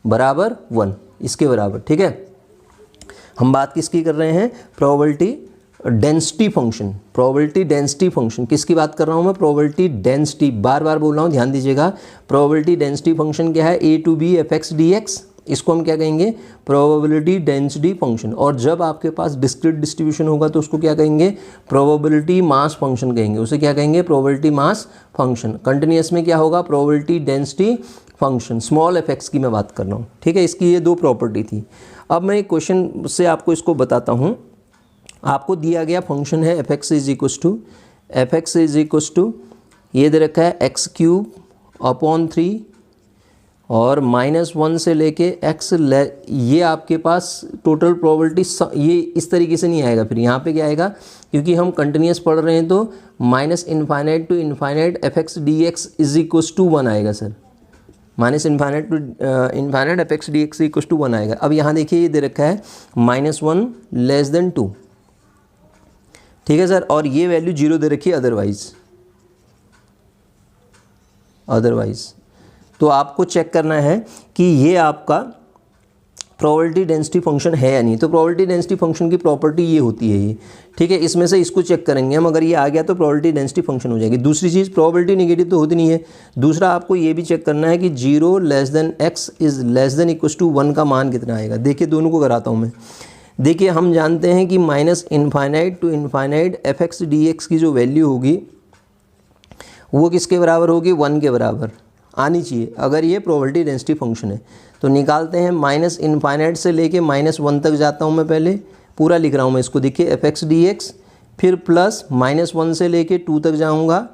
बराबर 1, इसके बराबर। ठीक है, हम बात किसकी कर रहे हैं, probability density function. Probability density function किसकी बात कर रहा हूँ मैं, प्रोबेबिलिटी डेंसिटी, बार बार बोल रहा हूँ, ध्यान दीजिएगा। प्रोबेबिलिटी डेंसिटी फंक्शन क्या है, a to b fx dx, इसको हम क्या कहेंगे, प्रोबेबिलिटी डेंसिटी फंक्शन। और जब आपके पास डिस्क्रीट डिस्ट्रीब्यूशन होगा तो उसको क्या कहेंगे, प्रोबेबिलिटी मास फंक्शन कहेंगे, उसे क्या कहेंगे, प्रोबेबिलिटी मास फंक्शन। कंटिन्यूअस में क्या होगा, probability density function. Small effects की मैं बात कर रहा हूँ। ठीक है, इसकी ये दो प्रॉपर्टी थी। अब मैं एक क्वेश्चन से आपको इसको बताता हूँ। आपको दिया गया फंक्शन है F X is equals to ये दे रखा है x³ और -1 से लेके x, ये आपके पास टोटल प्रोबेबिलिटी, ये इस तरीके से नहीं आएगा। फिर यहाँ पे क्या आएगा, क्योंकि हम कंटिन्यूस पढ़ रहे हैं तो -∞ to ∞ fx dx is equals to 1 आएगा सर। -∞ to ∞ fx dx equals to 1 आएगा। अब यहाँ देखिए ये दे रखा है -1 < 2। ठीक है सर, और ये वैल्यू 0 दे रखी है अदरवाइज। तो आपको चेक करना है कि ये आपका प्रोबेबिलिटी डेंसिटी फंक्शन है या नहीं। तो प्रोबेबिलिटी डेंसिटी फंक्शन की प्रॉपर्टी ये होती है ये। ठीक है, इसमें से इसको चेक करेंगे हम, अगर ये आ गया तो प्रोबेबिलिटी डेंसिटी फंक्शन हो जाएगी। दूसरी चीज़, प्रोबेबिलिटी नेगेटिव तो होती नहीं है। दूसरा आपको ये भी चेक करना है कि 0 x इज <1 का मान कितना आएगा। देखिए दोनों को कराता हूँ मैं। देखिए हम जानते हैं कि -∞ to ∞ fx dx की जो वैल्यू होगी वो किसके बराबर होगी, 1 के बराबर आनी चाहिए अगर ये प्रोबेबिलिटी डेंसिटी फंक्शन है। तो निकालते हैं, -∞ से लेके -1 तक जाता हूँ मैं, पहले पूरा लिख रहा हूँ मैं इसको। देखिए fx dx, फिर प्लस -1 से लेके 2 तक जाऊँगा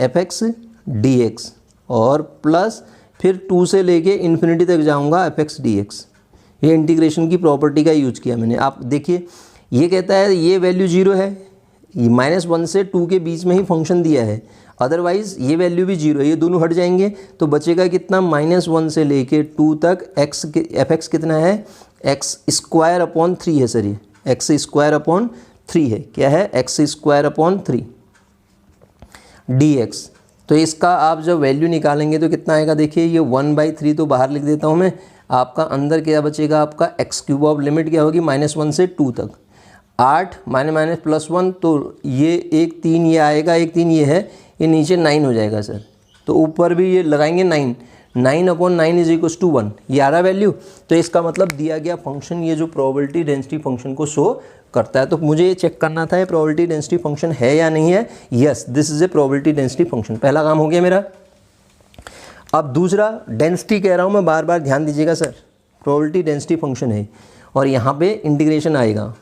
fx dx, और प्लस फिर 2 से लेके इन्फिनिटी तक जाऊँगा fx dx। ये इंटीग्रेशन की प्रॉपर्टी का यूज किया मैंने। आप देखिए ये कहता है ये वैल्यू 0 है, ये -1 से 2 के बीच में ही फंक्शन दिया है, अदरवाइज़ ये वैल्यू भी 0 है। ये दोनों हट जाएंगे तो बचेगा कितना, -1 से लेके 2 तक fx कितना है, x² है सर, ये x² है। क्या है, x² dx। तो इसका आप जब वैल्यू निकालेंगे तो कितना आएगा, देखिए ये 1/3 तो बाहर लिख देता हूँ मैं। आपका अंदर क्या बचेगा, आपका x³ ऑफ लिमिट क्या होगी, -1 से 2 तक, 8 -1 तो ये 1 3 ये आएगा, 1 3 ये है, ये नीचे 9 हो जाएगा सर। तो ऊपर भी ये लगाएंगे 9/9 इज इक्वल टू 1, ये आ रहा वैल्यू। तो इसका मतलब दिया गया फंक्शन ये जो प्रोबेबिलिटी डेंसिटी फंक्शन को शो करता है। तो मुझे ये चेक करना था ये प्रोबेबिलिटी डेंसिटी फंक्शन है या नहीं है। Yes, this is a probability density function. पहला काम हो गया मेरा। अब दूसरा, डेंसिटी कह रहा हूँ मैं, बार बार ध्यान दीजिएगा सर, प्रोबेबिलिटी डेंसिटी फंक्शन है और यहाँ पे इंटीग्रेशन आएगा।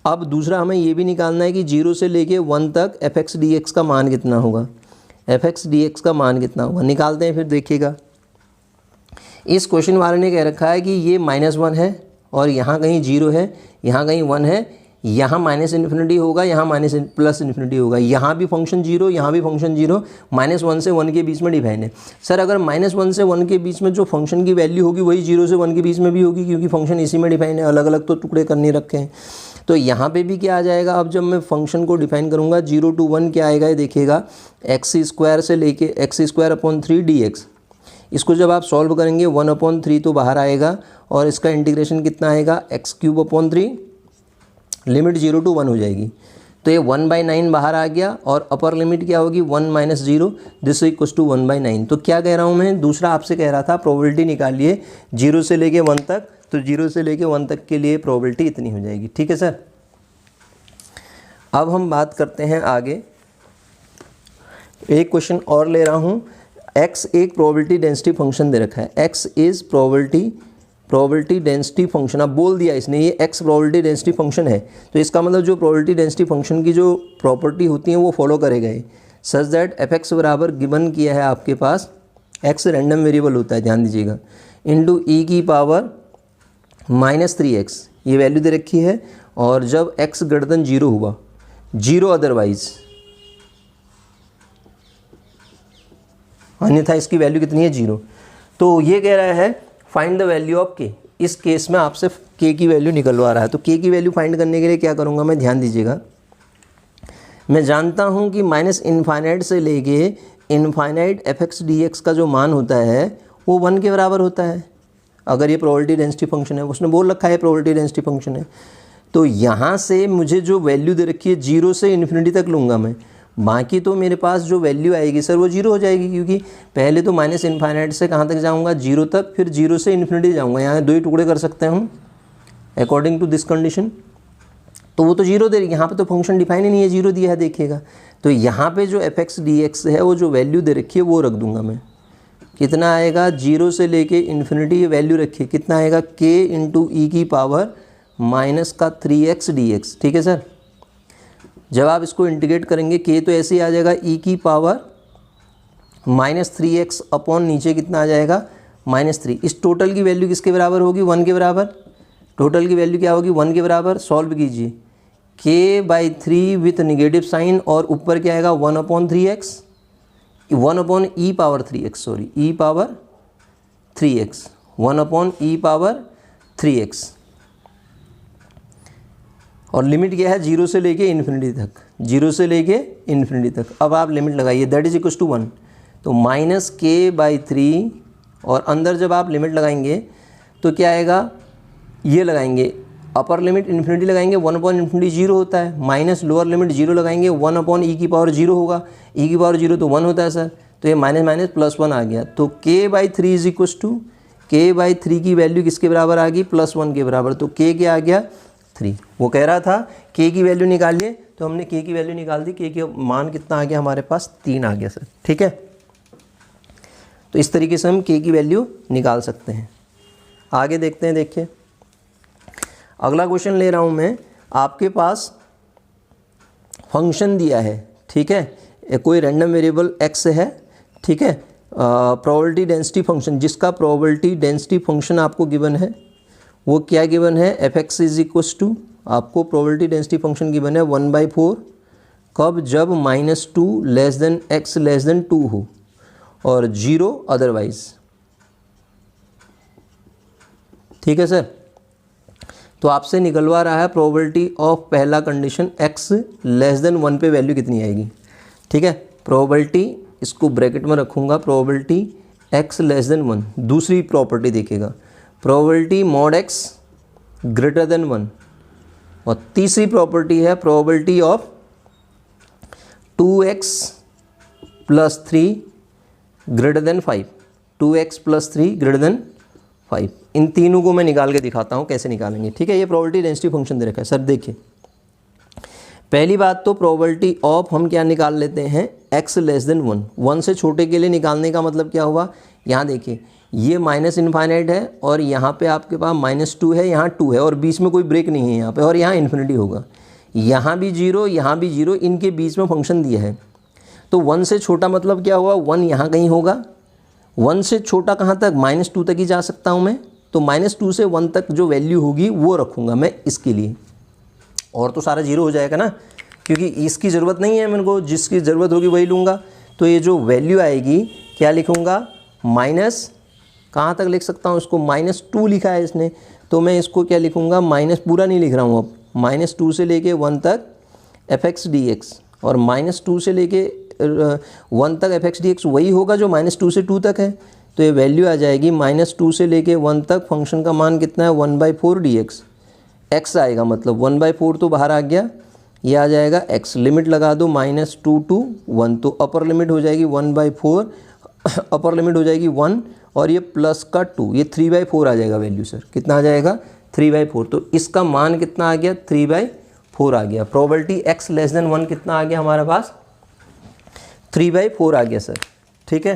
अब दूसरा हमें ये भी निकालना है कि 0 से लेके 1 तक fx dx का मान कितना होगा, fx dx का मान कितना होगा, निकालते हैं। फिर देखिएगा इस क्वेश्चन वाले ने कह रखा है कि ये -1 है और यहाँ कहीं 0 है, यहाँ कहीं 1 है, यहाँ -∞ होगा, यहाँ +∞ होगा, यहाँ भी फंक्शन 0, यहाँ भी फंक्शन 0, -1 से 1 के बीच में डिफाइन है। सर अगर -1 से 1 के बीच में जो फंक्शन की वैल्यू होगी वही 0 से 1 के बीच में भी होगी, क्योंकि फंक्शन इसी में डिफाइन है, अलग अलग तो टुकड़े करने रखे हैं। तो यहाँ पे भी क्या आ जाएगा, अब जब मैं फंक्शन को डिफाइन करूँगा 0 to 1 क्या आएगा, ये देखिएगा x² से लेके x² dx। इसको जब आप सॉल्व करेंगे 1/3 तो बाहर आएगा और इसका इंटीग्रेशन कितना आएगा, x³ लिमिट 0 to 1 हो जाएगी। तो ये 1/9 बाहर आ गया और अपर लिमिट क्या होगी, 1 - 0, दिस इक्वल टू 1/9। तो क्या कह रहा हूँ मैं, दूसरा आपसे कह रहा था प्रोबेबिलिटी निकालिए 0 से लेके 1 तक, तो 0 से लेके 1 तक के लिए प्रोबेबिलिटी इतनी हो जाएगी। ठीक है सर। अब हम बात करते हैं आगे, एक क्वेश्चन और ले रहा हूँ। x एक प्रोबेबिलिटी डेंसिटी फंक्शन दे रखा है, x is probability density function. अब बोल दिया इसने ये x प्रोबेबिलिटी डेंसिटी फंक्शन है, तो इसका मतलब जो प्रोबेबिलिटी डेंसिटी फंक्शन की जो प्रॉपर्टी होती है वो फॉलो करेगा ये, सच दैट fx बराबर गिवन किया है आपके पास, x रैंडम वेरिएबल होता है ध्यान दीजिएगा, इंटू e⁻³ -3x ये वैल्यू दे रखी है। और जब x > 0 हुआ, 0 अदरवाइज, अन्यथा इसकी वैल्यू कितनी है, 0। तो ये कह रहा है find the value of k। इस केस में आपसे k की वैल्यू निकलवा रहा है। तो k की वैल्यू फाइंड करने के लिए क्या करूँगा मैं, ध्यान दीजिएगा। मैं जानता हूँ कि -∞ से लेके ∞ fx dx का जो मान होता है वो 1 के बराबर होता है। अगर ये प्रोबेबिलिटी डेंसिटी फंक्शन है, उसने बोल रखा है प्रोबेबिलिटी डेंसिटी फंक्शन है, तो यहाँ से मुझे जो वैल्यू दे रखी है 0 से इन्फिनिटी तक लूँगा मैं, बाकी तो मेरे पास जो वैल्यू आएगी सर वो 0 हो जाएगी, क्योंकि पहले तो माइनस इनफाइनाइट से कहाँ तक जाऊँगा, 0 तक, फिर 0 से इन्फिनिटी जाऊँगा। यहाँ 2 ही टुकड़े कर सकते हैं हम अकॉर्डिंग टू दिस कंडीशन। तो वो तो 0 दे रही, यहाँ पे तो फंक्शन डिफाइन ही नहीं है, 0 दिया है देखिएगा। तो यहाँ पे जो एफ एक्स डी एक्स है वो जो वैल्यू दे रखी है वो रख दूंगा मैं। कितना आएगा, 0 से लेके इन्फिनिटी ये वैल्यू रखिए, कितना आएगा, k इंटू ई की पावर माइनस का 3x dx। ठीक है सर, जब आप इसको इंटीग्रेट करेंगे k तो ऐसे ही आ जाएगा e की पावर माइनस 3x अपॉन नीचे कितना आ जाएगा, -3। इस टोटल की वैल्यू किसके बराबर होगी, 1 के बराबर। टोटल की वैल्यू क्या होगी, 1 के बराबर। सॉल्व कीजिए, k/3 विथ निगेटिव साइन और ऊपर क्या आएगा 1/3x, 1/e power 3x, sorry e power 3x, 1/e power 3x। और लिमिट क्या है, 0 से लेके इन्फिनिटी तक, 0 से लेके इन्फिनिटी तक। अब आप लिमिट लगाइए, दैट इज इक्वल टू 1, तो -k/3 और अंदर जब आप लिमिट लगाएंगे तो क्या आएगा, ये लगाएंगे अपर लिमिट इन्फिनिटी लगाएंगे, 1/∞ 0 होता है, माइनस लोअर लिमिट 0 लगाएंगे, 1/e की पावर 0 होगा, e की पावर 0 तो 1 होता है सर, तो ये माइनस माइनस प्लस 1 आ गया। तो k/3 is equal to, k/3 की वैल्यू किसके बराबर आ गई, +1 के बराबर। तो k क्या आ गया, 3। वो कह रहा था k की वैल्यू निकालिए, तो हमने k की वैल्यू निकाल दी, k का मान कितना आ गया हमारे पास, 3 आ गया सर। ठीक है, तो इस तरीके से हम k की वैल्यू निकाल सकते हैं। आगे देखते हैं, देखिए अगला क्वेश्चन ले रहा हूँ मैं, आपके पास फंक्शन दिया है, ठीक है, कोई रैंडम वेरिएबल x है, ठीक है, प्रोबेबिलिटी डेंसिटी फंक्शन, जिसका प्रोबेबिलिटी डेंसिटी फंक्शन आपको गिवन है, वो क्या गिवन है, F X is equal to, आपको प्रोबेबिलिटी डेंसिटी फंक्शन गिवन है 1/4, कब, जब -2 less than x less than 2 हो और 0 अदरवाइज। ठीक है सर, तो आपसे निकलवा रहा है प्रोबेबिलिटी ऑफ पहला कंडीशन x लेस देन 1 पे वैल्यू कितनी आएगी। ठीक है, प्रोबेबिलिटी, इसको ब्रैकेट में रखूँगा, प्रोबेबिलिटी x लेस देन 1। दूसरी प्रॉपर्टी देखिएगा, probability mod x greater than 1। और तीसरी प्रॉपर्टी है probability of 2x + 3 greater than 5, 2x + 3 greater than 5। इन तीनों को मैं निकाल के दिखाता हूँ कैसे निकालेंगे। ठीक है, ये प्रोबेबिलिटी डेंसिटी फंक्शन दे रखा है सर। देखिए पहली बात तो प्रोबेबिलिटी ऑफ हम क्या निकाल लेते हैं, x लेस देन 1, 1 से छोटे के लिए निकालने का मतलब क्या हुआ, यहाँ देखिए ये माइनस इनफाइनाइट है और यहाँ पे आपके पास -2 है, यहाँ 2 है और बीच में कोई ब्रेक नहीं है यहाँ पे, और यहाँ इन्फिनिटी होगा, यहाँ भी 0, यहाँ भी 0, इनके बीच में फंक्शन दिया है। तो 1 से छोटा मतलब क्या हुआ, 1 यहाँ कहीं होगा, 1 से छोटा कहाँ तक, -2 तक ही जा सकता हूँ मैं, तो -2 से 1 तक जो वैल्यू होगी वो रखूँगा मैं इसके लिए, और तो सारा 0 हो जाएगा ना, क्योंकि इसकी ज़रूरत नहीं है मेरे को, जिसकी ज़रूरत होगी वही लूँगा। तो ये जो वैल्यू आएगी क्या लिखूँगा, माइनस, कहाँ तक लिख सकता हूँ इसको, -2 लिखा है इसने, तो मैं इसको क्या लिखूँगा, माइनस, पूरा नहीं लिख रहा हूँ अब, -2 से लेके 1 तक एफ एक्स डी एक्स, और -2 से लेके 1 तक एफ एक्स डी एक्स वही होगा जो -2 से 2 तक है। तो ये वैल्यू आ जाएगी -2 से लेके 1 तक फंक्शन का मान कितना है, 1/4 dx। x आएगा, मतलब 1/4 तो बाहर आ गया, ये आ जाएगा x। लिमिट लगा दो -2 to 1, तो अपर लिमिट हो जाएगी 1/4, अपर लिमिट हो जाएगी 1, और ये प्लस का 2, ये 3/4 आ जाएगा वैल्यू सर। कितना आ जाएगा, 3/4। तो इसका मान कितना आ गया, 3/4 आ गया। प्रोबेबिलिटी x लेस देन 1 कितना आ गया हमारे पास, 3/4 आ गया सर। ठीक है,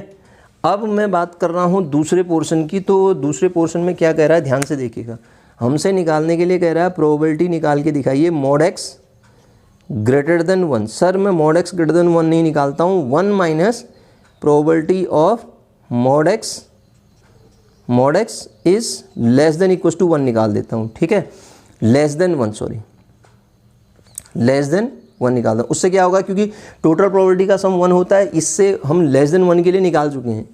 अब मैं बात कर रहा हूँ दूसरे पोर्शन की। तो दूसरे पोर्शन में क्या कह रहा है, ध्यान से देखिएगा, हमसे निकालने के लिए कह रहा है प्रोबेबिलिटी निकाल के दिखाइए mod x ग्रेटर देन 1। सर मैं mod x ग्रेटर देन 1 नहीं निकालता हूँ, 1 minus probability of mod x is less than equal to 1 निकाल देता हूँ। ठीक है, less than 1, sorry less than 1 निकालता हूँ। उससे क्या होगा, क्योंकि टोटल प्रोबेबिलिटी का सम 1 होता है, इससे हम लेस देन 1 के लिए निकाल चुके हैं,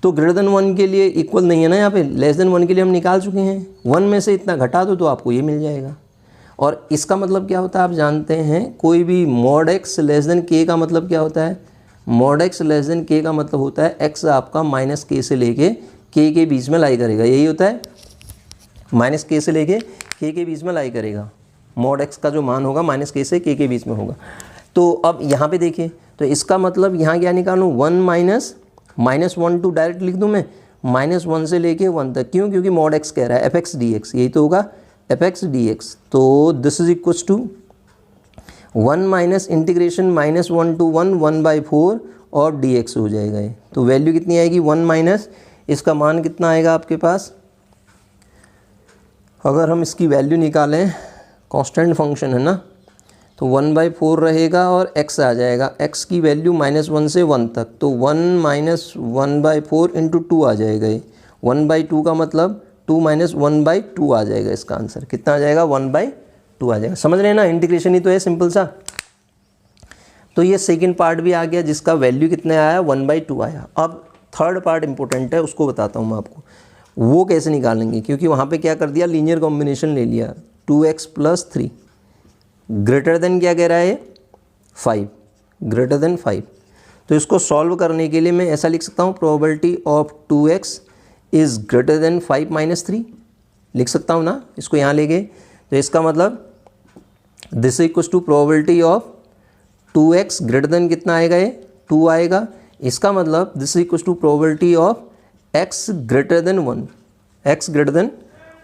तो ग्रेटर देन 1 के लिए इक्वल नहीं है ना, यहाँ पे लेस देन 1 के लिए हम निकाल चुके हैं। 1 में से इतना घटा दो तो आपको ये मिल जाएगा। और इसका मतलब क्या होता है आप जानते हैं, कोई भी mod x less then k का मतलब क्या होता है, mod x less then k का मतलब होता है x आपका -k से लेके के बीच में लाई करेगा, यही होता है, माइनस के से लेके के बीच में लाई करेगा। मॉड एक्स का जो मान होगा माइनस के से के बीच में होगा। तो अब यहाँ पे देखिए, तो इसका मतलब यहाँ क्या निकालूँ, 1 माइनस 1 टू डायरेक्ट लिख दूँ मैं, -1 से लेके 1 तक। क्यों? क्योंकि मॉड एक्स कह रहा है fx dx, यही तो होगा fx dx। तो this is equals to 1 minus integration -1 to 1/4 और dx हो जाएगा ये। तो वैल्यू कितनी आएगी, 1 माइनस, इसका मान कितना आएगा आपके पास, अगर हम इसकी वैल्यू निकालें, कांस्टेंट फंक्शन है ना, तो 1/4 रहेगा और x आ जाएगा, x की वैल्यू -1 से 1 तक, तो 1 माइनस 1/4 इंटू 2 आ जाएगा ये। 1/2 का मतलब 2 माइनस 1/2 आ जाएगा, इसका आंसर कितना आ जाएगा, 1/2 आ जाएगा। समझ रहे हैं ना, इंटीग्रेशन ही तो है सिंपल सा। तो ये सेकंड पार्ट भी आ गया जिसका वैल्यू कितने आया, 1/2 आया। अब थर्ड पार्ट इंपॉर्टेंट है, उसको बताता हूँ मैं आपको, वो कैसे निकालेंगे, क्योंकि वहाँ पे क्या कर दिया, लीनियर कॉम्बिनेशन ले लिया। 2x + 3 ग्रेटर देन क्या कह रहा है, 5, ग्रेटर देन 5। तो इसको सॉल्व करने के लिए मैं ऐसा लिख सकता हूँ, probability of 2x is greater than 5 - 3 लिख सकता हूँ ना, इसको यहाँ लेके। तो इसका मतलब this equals to probability of 2x greater than कितना आएगा, ये 2 आएगा। इसका मतलब this equals to probability of x greater than 1, x greater than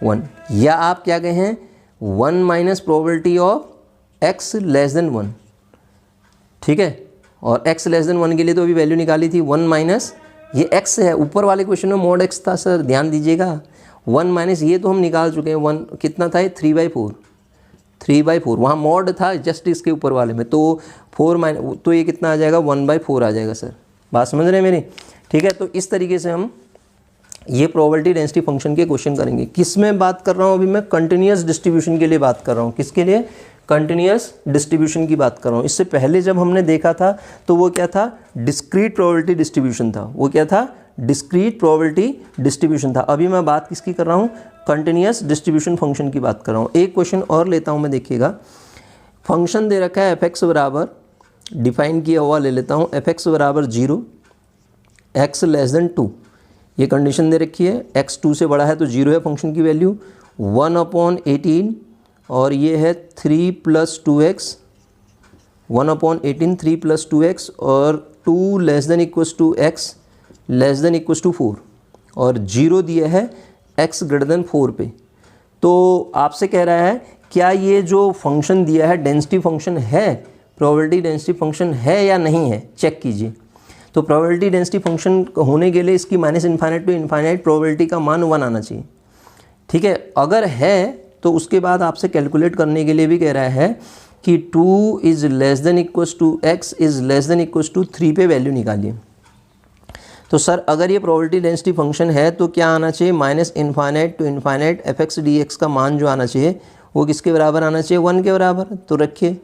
1, या आप क्या कहें 1 minus probability of x less than 1, ठीक है। और x लेस देन 1 के लिए तो अभी वैल्यू निकाली थी, 1 माइनस, ये x है, ऊपर वाले क्वेश्चन में मॉड x था सर, ध्यान दीजिएगा। 1 माइनस ये तो हम निकाल चुके हैं, 1 कितना था, 3/4, 3/4, वहाँ मॉड था जस्ट इसके ऊपर वाले में, तो 4 माइनस, तो ये कितना आ जाएगा, 1/4 आ जाएगा सर। बात समझ रहे हैं मेरी, ठीक है। तो इस तरीके से हम ये प्रोबेबिलिटी डेंसिटी फंक्शन के क्वेश्चन करेंगे। किस में बात कर रहा हूँ अभी मैं, कंटिन्यूअस डिस्ट्रीब्यूशन के लिए बात कर रहा हूँ। किसके लिए, कंटिन्यूअस डिस्ट्रीब्यूशन की बात कर रहा हूँ। इससे पहले जब हमने देखा था तो वो क्या था, डिस्क्रीट प्रोबेबिलिटी डिस्ट्रीब्यूशन था, वो क्या था, डिस्क्रीट प्रोबेबिलिटी डिस्ट्रीब्यूशन था। अभी मैं बात किसकी कर रहा हूँ, कंटिन्यूअस डिस्ट्रीब्यूशन फंक्शन की बात कर रहा हूँ। एक क्वेश्चन और लेता हूँ मैं, देखिएगा। फंक्शन दे रखा है fx बराबर, डिफाइन किया हुआ ले लेता हूँ, fx बराबर 0, x लेस देन 2, ये कंडीशन दे रखी है। x 2 से बड़ा है तो 0 है फंक्शन की वैल्यू, 1/18, और ये है 3 + 2x, 1/18, 3 + 2x, और 2 less than equals to x less than equals to 4, और 0 दिया है x ग्रेटर देन 4 पे। तो आपसे कह रहा है क्या ये जो फंक्शन दिया है डेंसिटी फंक्शन है, प्रोबेबिलिटी डेंसिटी फंक्शन है या नहीं है, चेक कीजिए। तो प्रोबेबिलिटी डेंसिटी फंक्शन होने के लिए इसकी -∞ टू इनफाइनाइट प्रोबेबिलिटी का मान 1 आना चाहिए, ठीक है। अगर है तो उसके बाद आपसे कैलकुलेट करने के लिए भी कह रहा है कि 2 is less than equals to x is less than equals to 3 पे वैल्यू निकालिए। तो सर अगर ये प्रोबेबिलिटी डेंसिटी फंक्शन है तो क्या आना चाहिए, -∞ टू इनफाइनाइट fx dx का मान जो आना चाहिए वो किसके बराबर आना चाहिए, 1 के बराबर। तो रखिए,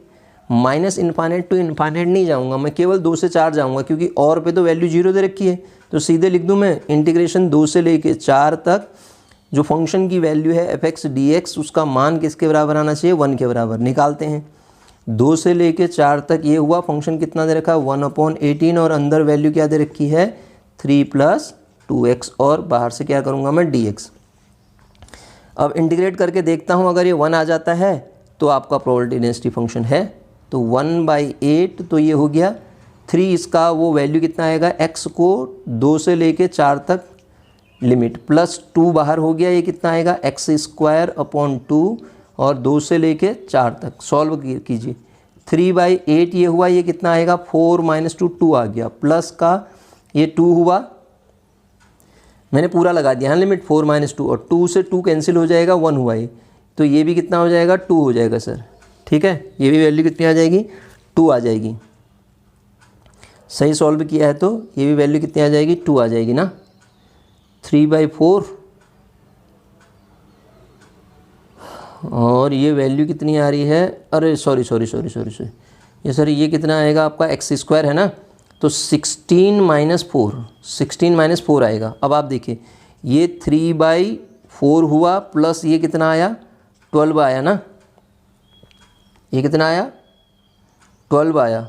-∞ टू इनफाइनाइट नहीं जाऊंगा मैं, केवल 2 से 4 जाऊंगा, क्योंकि और पे तो वैल्यू 0 दे रखी है। तो सीधे लिख दूं मैं, इंटीग्रेशन 2 से लेके 4 तक जो फंक्शन की वैल्यू है fx dx, उसका मान किसके बराबर आना चाहिए, 1 के बराबर। निकालते हैं, 2 से लेके 4 तक ये हुआ, फंक्शन कितना दे रखा है, 1/18, और अंदर वैल्यू क्या दे रखी है, 3 + 2x, और बाहर से क्या करूँगा मैं, dx। अब इंटीग्रेट करके देखता हूँ, अगर ये 1 आ जाता है तो आपका प्रोबेबिलिटी डेंसिटी फंक्शन है। तो 1/8, तो ये हो गया 3, इसका वो वैल्यू कितना आएगा, x को 2 से लेके 4 तक लिमिट, +2 बाहर हो गया, ये कितना आएगा, x² 2, और 2 से लेके 4 तक सॉल्व कीजिए। 3/8 ये हुआ, ये कितना आएगा, 4 - 2, 2 आ गया, प्लस का ये 2 हुआ, मैंने पूरा लगा दिया है लिमिट, 4 - 2, और 2 से 2 कैंसिल हो जाएगा, 1 हुआ ये, तो ये भी कितना हो जाएगा, 2 हो जाएगा सर, ठीक है। ये भी वैल्यू कितनी आ जाएगी, 2 आ जाएगी। सही सॉल्व किया है तो ये भी वैल्यू कितनी आ जाएगी, 2 आ जाएगी ना। 3/4, और ये वैल्यू कितनी आ रही है, अरे सॉरी, ये सर ये कितना आएगा आपका, x² है ना, तो 16 - 4, 16 - 4 आएगा। अब आप देखिए, ये 3/4 हुआ, प्लस ये कितना आया, 12 आया ना, ये कितना आया, 12 आया,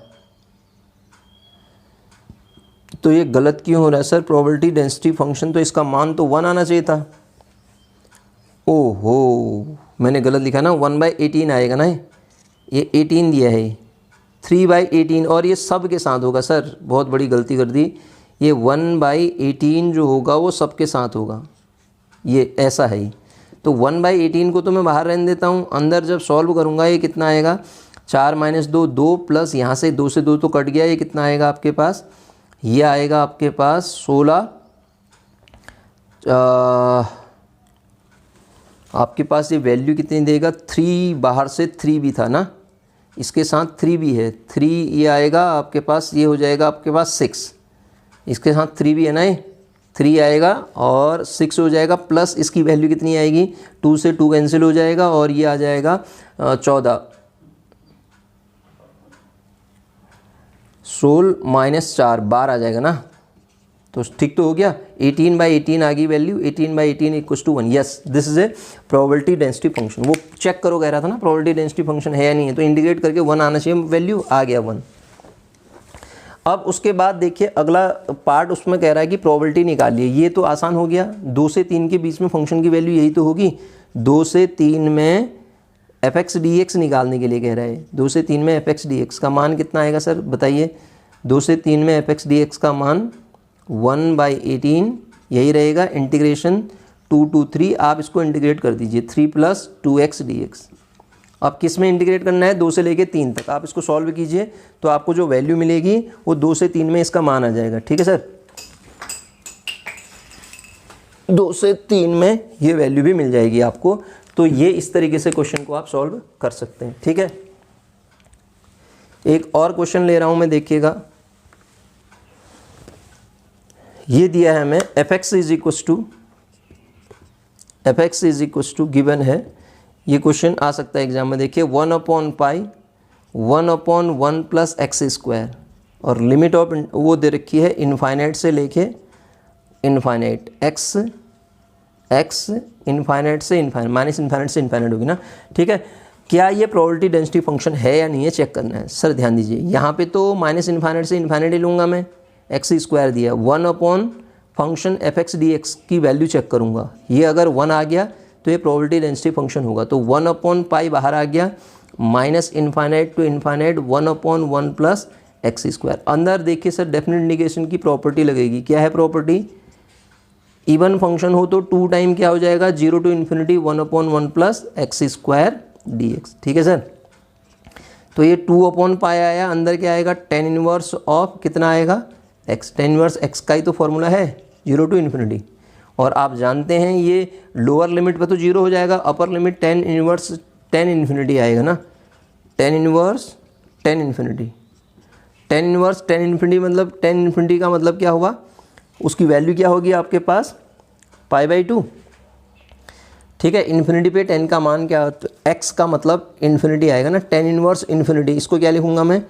तो ये गलत क्यों हो रहा है सर? प्रोबेबिलिटी डेंसिटी फंक्शन तो इसका मान तो 1 आना चाहिए था। ओहो, मैंने गलत लिखा ना, 1/18 आएगा ना, ये 18 दिया है, 3/18 और ये सब के साथ होगा सर, बहुत बड़ी गलती कर दी। ये 1/18 जो होगा वो सब के साथ होगा, ये ऐसा है ही। तो 1/18 को तो मैं बाहर रहने देता हूँ, अंदर जब सॉल्व करूँगा ये कितना आएगा, 4 - 2 2 प्लस यहाँ से 2 से 2 तो कट गया, ये कितना आएगा आपके पास, ये आएगा आपके पास 16। आपके पास ये वैल्यू कितनी देगा, 3 बाहर से 3 भी था ना, इसके साथ 3 भी है, 3 ये आएगा आपके पास, ये हो जाएगा आपके पास 6, इसके साथ 3 भी है ना, 3 आएगा और 6 हो जाएगा, प्लस इसकी वैल्यू कितनी आएगी, 2 से 2 कैंसिल हो जाएगा और ये आ जाएगा 14, 16 - 4 12 आ जाएगा ना, तो ठीक तो हो गया। 18/18 आ गई value, 18/18 = 1। Yes, this is a probability density function. वो चेक करो कह रहा था ना प्रोबेबिलिटी डेंसिटी फंक्शन है या नहीं है, तो इंडिकेट करके 1 आना चाहिए, वैल्यू आ गया 1। अब उसके बाद देखिए अगला पार्ट उसमें कह रहा है कि प्रोबेबिलिटी निकालिए। ये तो आसान हो गया, 2 से 3 के बीच में फंक्शन की वैल्यू यही तो होगी। 2 से 3 में fx dx निकालने के लिए कह रहा है। 2 से 3 में fx dx का मान कितना आएगा सर बताइए? 2 से 3 में fx dx का मान 1/18 यही रहेगा। इंटीग्रेशन 2 to 3 आप इसको इंटीग्रेट कर दीजिए, 3 + 2x dx। अब किस में इंटीग्रेट करना है? 2 से लेके 3 तक। आप इसको सॉल्व कीजिए तो आपको जो वैल्यू मिलेगी वो 2 से 3 में इसका मान आ जाएगा। ठीक है सर, 2 से 3 में ये वैल्यू भी मिल जाएगी आपको। तो ये इस तरीके से क्वेश्चन को आप सॉल्व कर सकते हैं। ठीक है, एक और क्वेश्चन ले रहा हूं मैं, देखिएगा। ये दिया है हमें fx इज गिवन है। ये क्वेश्चन आ सकता है एग्जाम में। देखिए 1/π 1/1 + x², और लिमिट ऑफ वो दे रखी है इनफाइनाइट से लेके इनफाइनाइट, x इनफाइनाइट से इनफाइनाइट, माइनस इनफाइनाइट से इनफाइनाइट होगी ना। ठीक है, क्या ये प्रोबेबिलिटी डेंसिटी फंक्शन है या नहीं है चेक करना है। सर ध्यान दीजिए, यहाँ पे तो माइनस इनफाइनाइट से इनफाइनाइट ही लूँगा मैं, x² दिया, 1/ फंक्शन fx dx की वैल्यू चेक करूँगा। ये अगर 1 आ गया तो ये प्रोबेबिलिटी डेंसिटी फंक्शन होगा। तो 1/π बाहर आ गया, minus infinite to infinite 1/1 + x²। अंदर देखिए सर डेफिनेट इंटीग्रेशन की प्रॉपर्टी लगेगी। क्या है प्रॉपर्टी? इवन फंक्शन हो तो 2 टाइम क्या हो जाएगा, 0 to ∞ 1/1 + x² dx। ठीक है सर, तो ये 2/π आया, अंदर क्या आएगा, tan इनवर्स ऑफ कितना आएगा, x। tan इनवर्स x का ही तो फॉर्मूला है, 0 to ∞। और आप जानते हैं ये लोअर लिमिट पे तो 0 हो जाएगा, upper limit tan inverse tan ∞ आएगा ना, tan inverse tan ∞। tan inverse tan ∞ मतलब tan ∞ का मतलब क्या होगा, उसकी वैल्यू क्या होगी आपके पास, π/2। ठीक है, इन्फिनिटी पे 10 का मान क्या, तो x का मतलब इन्फिनिटी आएगा ना, tan इनवर्स ∞। इसको क्या लिखूंगा मैं,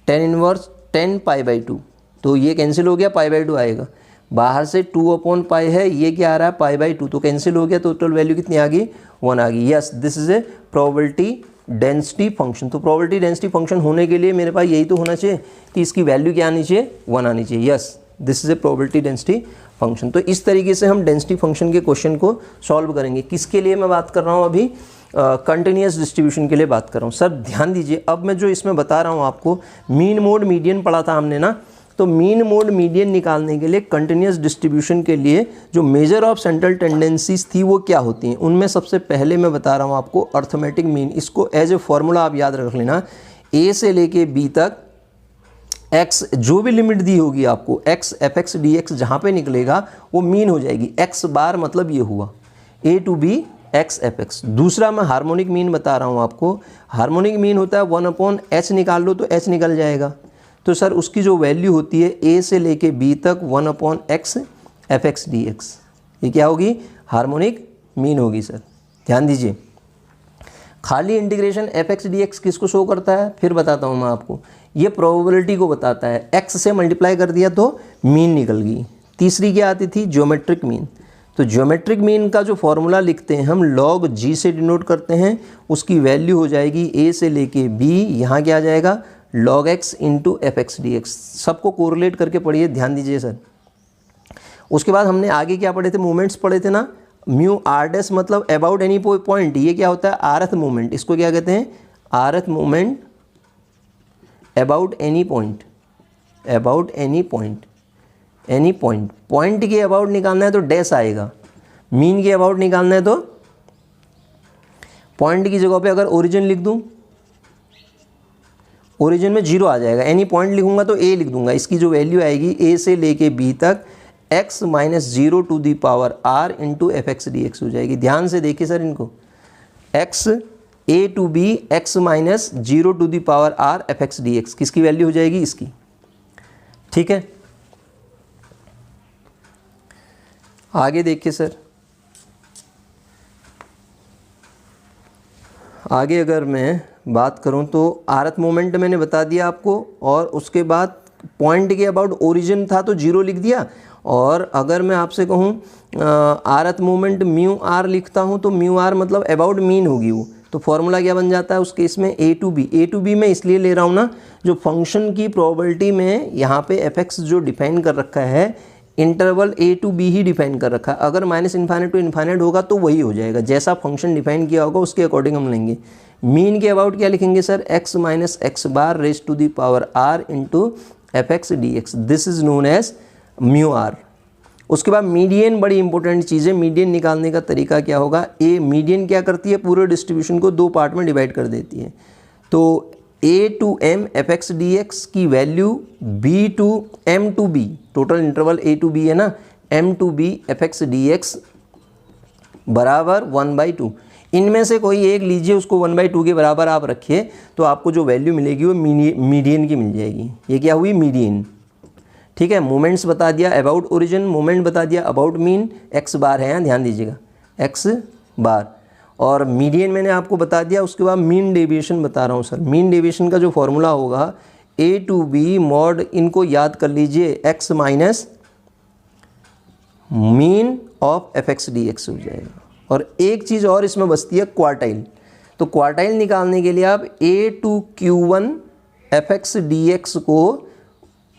tan इनवर्स 10 π/2। तो ये कैंसिल हो गया, π/2 आएगा। बाहर से 2/π है, ये क्या आ रहा है, π/2, तो कैंसिल हो गया। टोटल वैल्यू कितनी आ गई, 1 आ गई। Yes, this is a probability density function. तो प्रोबेबिलिटी डेंसिटी फंक्शन होने के लिए मेरे पास यही तो होना चाहिए कि इसकी वैल्यू क्या आनी चाहिए, 1 आनी चाहिए। Yes, this is a probability density function. तो इस तरीके से हम डेंसिटी फंक्शन के क्वेश्चन को सॉल्व करेंगे। किसके लिए मैं बात कर रहा हूँ अभी, कंटिन्यूअस डिस्ट्रीब्यूशन के लिए बात कर रहा हूँ। सर ध्यान दीजिए, अब मैं जो इसमें बता रहा हूँ आपको, मीन मोड मीडियन पढ़ा था हमने ना, तो मीन मोड मीडियन निकालने के लिए कंटिन्यूअस डिस्ट्रीब्यूशन के लिए जो मेजर ऑफ सेंट्रल टेंडेंसीज थी वो क्या होती हैं, उनमें सबसे पहले मैं बता रहा हूँ आपको अर्थमेटिक मीन। इसको एज ए फॉर्मूला आप याद रख लेना, a से लेके b तक x जो भी लिमिट दी होगी आपको, x fx dx जहाँ पे निकलेगा वो मीन हो जाएगी। x बार मतलब ये हुआ a to b x fx। दूसरा मैं हार्मोनिक मीन बता रहा हूँ आपको। हार्मोनिक मीन होता है 1/h, निकाल लो तो h निकल जाएगा। तो सर उसकी जो वैल्यू होती है a से लेके b तक 1/x fx dx, ये क्या होगी, हार्मोनिक मीन होगी। सर ध्यान दीजिए, खाली इंटीग्रेशन fx dx किसको शो करता है, फिर बताता हूँ मैं आपको। ये प्रोबेबिलिटी को बताता है, x से मल्टीप्लाई कर दिया तो मीन निकल गई। तीसरी क्या आती थी, ज्योमेट्रिक मीन। तो ज्योमेट्रिक मीन का जो फॉर्मूला लिखते हैं हम log g से डिनोट करते हैं, उसकी वैल्यू हो जाएगी a से लेके b, यहाँ क्या आ जाएगा log x into F x D x, सबको कोरिलेट करके पढ़िए, ध्यान दीजिए सर। उसके बाद हमने आगे क्या पढ़े थे, मोमेंट्स पढ़े थे ना, म्यू आर डैश मतलब अबाउट एनी पॉइंट, ये क्या होता है, आरथ मोमेंट, इसको क्या कहते हैं, आरथ moment about any point, about any point, any point, point के अबाउट निकालना है तो डैश आएगा, मीन के अबाउट निकालना है तो पॉइंट की जगह पे अगर ओरिजिन लिख दूं, ओरिजिन में 0 आ जाएगा, एनी पॉइंट लिखूंगा तो a लिख दूंगा, इसकी जो वैल्यू आएगी a से लेके b तक x minus 0 to the power r into F x D X हो जाएगी। ध्यान से देखिए सर इनको, x a to b x minus 0 to the power r F x D X, किसकी वैल्यू हो जाएगी, इसकी। ठीक है, आगे देखिए सर, आगे अगर मैं बात करूं तो आरथ मोमेंट मैंने बता दिया आपको, और उसके बाद पॉइंट के अबाउट ओरिजिन था तो 0 लिख दिया, और अगर मैं आपसे कहूं आरथ मोमेंट म्यू आर लिखता हूं तो म्यू आर मतलब अबाउट मीन होगी वो, तो फॉर्मूला क्या बन जाता है उस केस में, ए टू बी मैं इसलिए ले रहा हूं ना, जो फंक्शन की प्रोबेबिलिटी में यहाँ पे एफ एक्स जो डिफाइन कर रखा है, इंटरवल ए टू बी ही डिफाइन कर रखा है, अगर माइनस इन्फाइनाइट टू इन्फाइनाइट होगा तो वही हो जाएगा, जैसा फंक्शन डिफाइन किया होगा उसके अकॉर्डिंग हम लेंगे। मीन के अबाउट क्या लिखेंगे sir, x minus X bar raise to the power r into F x D X, this is known as mu R. उसके बाद मीडियन बड़ी इंपॉर्टेंट चीज़ है, मीडियन निकालने का तरीका क्या होगा, ए मीडियन क्या करती है, पूरे डिस्ट्रीब्यूशन को 2 पार्ट में डिवाइड कर देती है, तो a to m f x D x की value b to m to b, total interval a to b है ना, m to b f x D x बराबर 1/2, इनमें से कोई एक लीजिए, उसको 1/2 के बराबर आप रखिए, तो आपको जो वैल्यू मिलेगी वो मीडियन की मिल जाएगी। ये क्या हुई, मीडियन। ठीक है, मोमेंट्स बता दिया, अबाउट ओरिजिन, मोमेंट बता दिया, अबाउट मीन, एक्स बार है, ध्यान दीजिएगा एक्स बार, और मीडियन मैंने आपको बता दिया। उसके बाद मीन डेविएशन बता रहा हूँ सर, मीन डेविएशन का जो फॉर्मूला होगा ए टू बी मॉड, इनको याद कर लीजिए, x minus mean of F x D X हो जाएगा। और एक चीज़ और इसमें बचती है, क्वार्टाइल, तो क्वार्टाइल निकालने के लिए आप a to q one f x D x को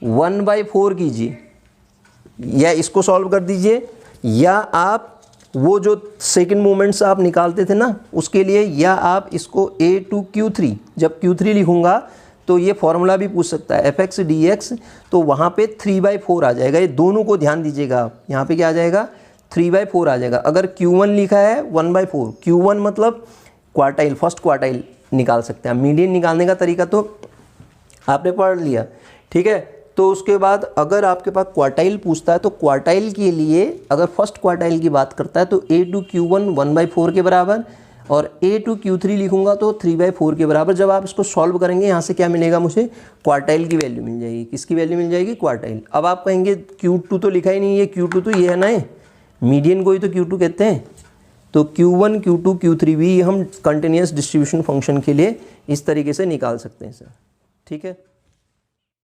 1/4 कीजिए, या इसको सॉल्व कर दीजिए, या आप वो जो सेकंड मोमेंट्स आप निकालते थे ना उसके लिए, या आप इसको ए टू क्यू थ्री, जब Q3 लिखूंगा तो ये फॉर्मूला भी पूछ सकता है एफ एक्स डी एक्स, तो वहाँ पे 3/4 आ जाएगा। ये दोनों को ध्यान दीजिएगा आप, यहाँ पे क्या आ जाएगा, 3/4 आ जाएगा। अगर Q1 लिखा है 1/4, Q1 मतलब क्वार्टाइल, फर्स्ट क्वार्टाइल निकाल सकते हैं। मीडियन निकालने का तरीका तो आपने पढ़ लिया, ठीक है। तो उसके बाद अगर आपके पास क्वार्टाइल पूछता है तो क्वार्टाइल के लिए अगर फर्स्ट क्वार्टाइल की बात करता है तो ए टू Q1 1/4 के बराबर, और ए टू Q3 लिखूंगा तो 3/4 के बराबर। जब आप इसको सॉल्व करेंगे यहाँ से क्या मिलेगा, मुझे क्वार्टाइल की वैल्यू मिल जाएगी। किसकी वैल्यू मिल जाएगी, क्वार्टाइल। अब आप कहेंगे Q2 तो लिखा ही नहीं है, Q2 तो ये है ना, मीडियन को ही तो Q2 कहते हैं, तो Q1 Q2 Q3 भी हम कंटिन्यूस डिस्ट्रीब्यूशन फंक्शन के लिए इस तरीके से निकाल सकते हैं सर, ठीक है।